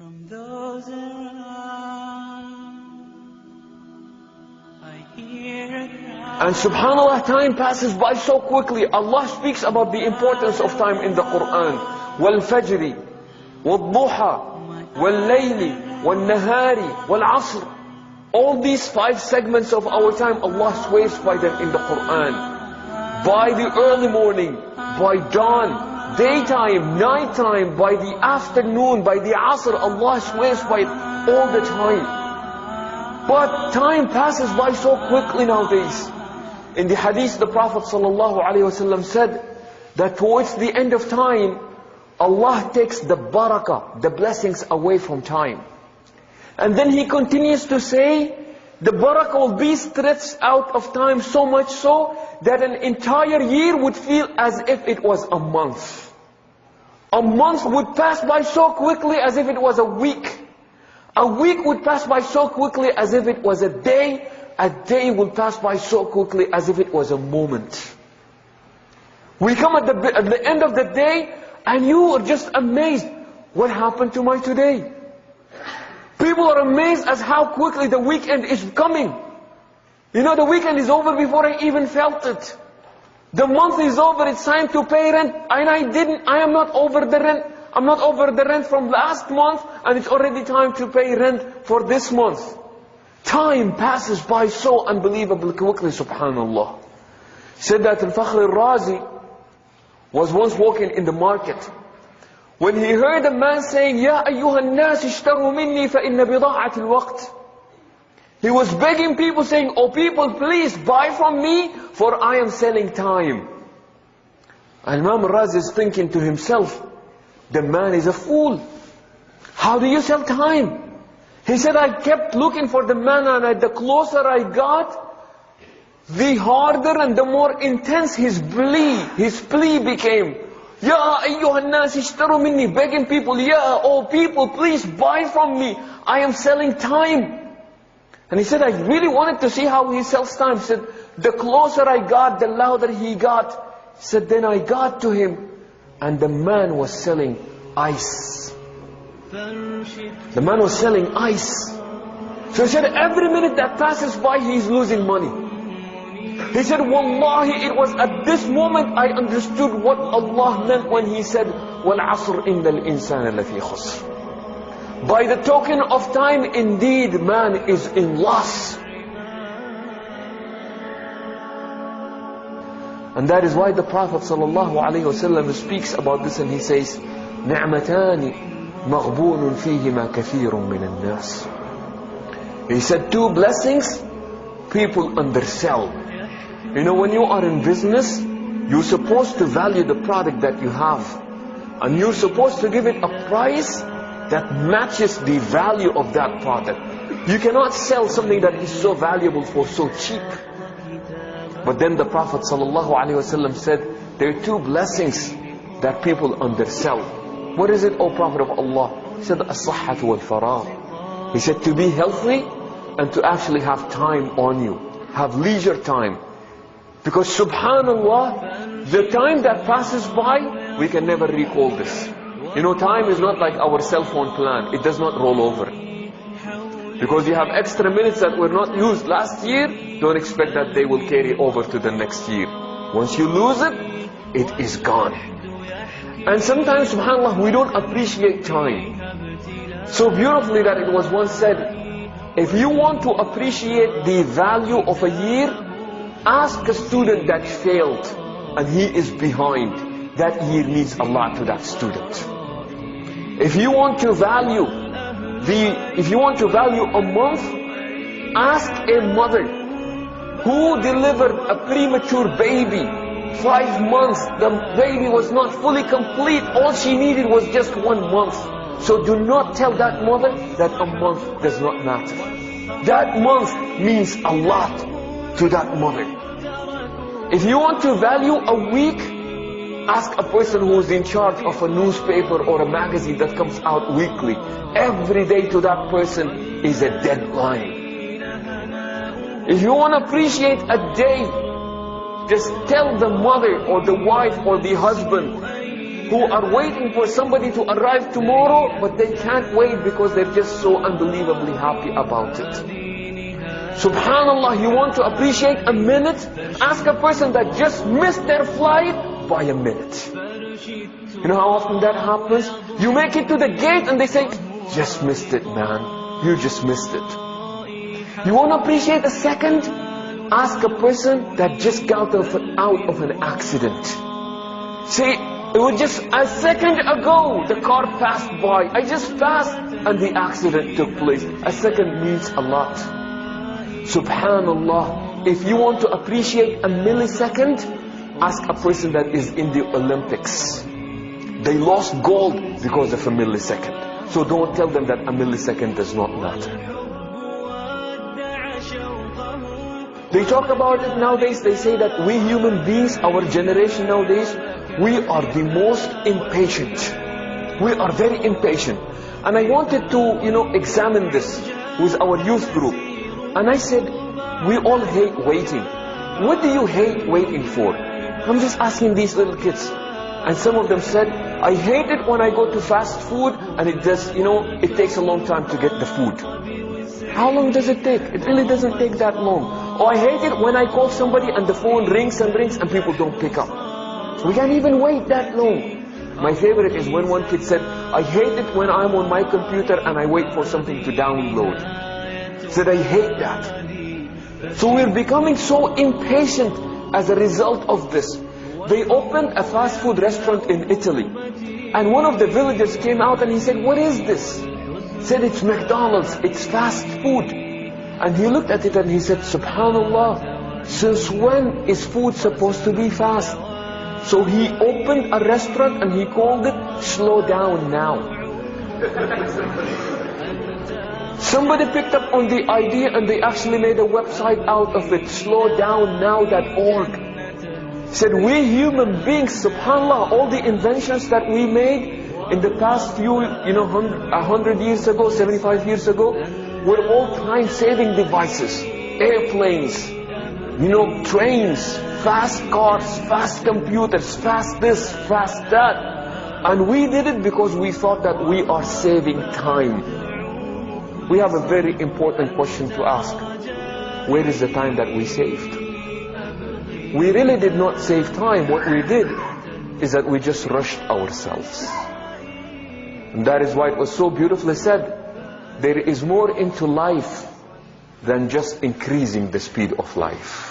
From those around, I hear a cry. And subhanAllah, time passes by so quickly. Allah speaks about the importance of time in the Quran. وَالْفَجْرِ وَالضُّحَى وَاللَّيْلِ وَالنَّهَارِ وَالْعَصْرِ. All these 5 segments of our time, Allah swears by them in the Quran. By the early morning, by dawn, daytime, nighttime, by the afternoon, by the asr, Allah swears by it all the time. But time passes by so quickly nowadays. In the hadith, the Prophet ﷺ said that towards the end of time, Allah takes the barakah, the blessings away from time. And then He continues to say, the barakah will be stretched out of time so much so that an entire year would feel as if it was a month. A month would pass by so quickly as if it was a week. A week would pass by so quickly as if it was a day. A day would pass by so quickly as if it was a moment. We come at the end of the day and you are just amazed. What happened to my today? People are amazed as how quickly the weekend is coming. You know, the weekend is over before I even felt it. The month is over, it's time to pay rent. And I am not over the rent. I'm not over the rent from last month, and it's already time to pay rent for this month. Time passes by so unbelievably quickly, subhanallah. Said that Al-Fakhr al-Razi was once walking in the market. When he heard a man saying, Ya ayyuhan nas ishtaru minni fa inna bida'at al-waqt. He was begging people saying, oh people, please buy from me, for I am selling time. And Imam al-Razi is thinking to himself, the man is a fool. How do you sell time? He said, I kept looking for the man, and the closer I got, the harder and the more intense his plea became. Ya ayyuhan nas ishtaru minni, begging people, Ya, oh people, please buy from me. I am selling time. And he said, I really wanted to see how he sells time. He said, the closer I got, the louder he got. He said, then I got to him, and the man was selling ice. The man was selling ice. So he said, every minute that passes by, he's losing money. He said, Wallahi, it was at this moment I understood what Allah meant when He said, وَالْعَصْرِ إِنَّ الْإِنسَانَ لَفِي خُسْرٍ. By the token of time, indeed, man is in loss. And that is why the Prophet ﷺ speaks about this, and he says, نِعْمَتَانِ مَغْبُونٌ فِيهِمَا كَثِيرٌ مِّنَ النَّاسِ. He said, 2 blessings, people undersell. You know, when you are in business, you're supposed to value the product that you have. And you're supposed to give it a price that matches the value of that product. You cannot sell something that is so valuable for so cheap. But then the Prophet ﷺ said, there are 2 blessings that people undersell. What is it, O Prophet of Allah? He said, as-sahhatu wal-faragh. He said, to be healthy and to actually have time on you. Have leisure time. Because subhanallah, the time that passes by, we can never recall this. You know, time is not like our cell phone plan. It does not roll over. Because you have extra minutes that were not used last year, don't expect that they will carry over to the next year. Once you lose it, it is gone. And sometimes, subhanallah, we don't appreciate time. So beautifully that it was once said, if you want to appreciate the value of a year, ask a student that failed and he is behind. That year means a lot to that student. If you want to value a month, ask a mother who delivered a premature baby. 5 months, the baby was not fully complete. All she needed was just 1 month. So do not tell that mother that a month does not matter. That month means a lot to that mother. If you want to value a week, ask a person who is in charge of a newspaper or a magazine that comes out weekly. Every day to that person is a deadline. If you want to appreciate a day, just tell the mother or the wife or the husband who are waiting for somebody to arrive tomorrow, but they can't wait because they're just so unbelievably happy about it. Subhanallah, you want to appreciate a minute? Ask a person that just missed their flight by a minute. You know how often that happens? You make it to the gate and they say, just missed it, man. You just missed it. You want to appreciate a second? Ask a person that just got out of an accident. Say, it was just a second ago the car passed by. I just passed and the accident took place. A second means a lot. Subhanallah, if you want to appreciate a millisecond, ask a person that is in the Olympics. They lost gold because of a millisecond. So don't tell them that a millisecond does not matter. They talk about it nowadays. They say that we human beings, our generation nowadays, we are the most impatient. We are very impatient. And I wanted to, examine this with our youth group. And I said, we all hate waiting. What do you hate waiting for? I'm just asking these little kids. And some of them said, I hate it when I go to fast food and it does, it takes a long time to get the food. How long does it take? It really doesn't take that long. Or I hate it when I call somebody and the phone rings and rings and people don't pick up. We can't even wait that long. My favorite is when one kid said, I hate it when I'm on my computer and I wait for something to download. Said, I hate that. So we're becoming so impatient as a result of this. They opened a fast food restaurant in Italy. And one of the villagers came out and he said, what is this? He said, it's McDonald's, it's fast food. And he looked at it and he said, Subhanallah, since when is food supposed to be fast? So he opened a restaurant and he called it Slow Down Now. Somebody picked up on the idea and they actually made a website out of it, slowdownnow.org. Said, we human beings, subhanallah, all the inventions that we made in the past few, 100 years ago, 75 years ago, were all time-saving devices. Airplanes, trains, fast cars, fast computers, fast this, fast that. And we did it because we thought that we are saving time. We have a very important question to ask. Where is the time that we saved? We really did not save time. What we did is that we just rushed ourselves. And that is why it was so beautifully said, there is more into life than just increasing the speed of life.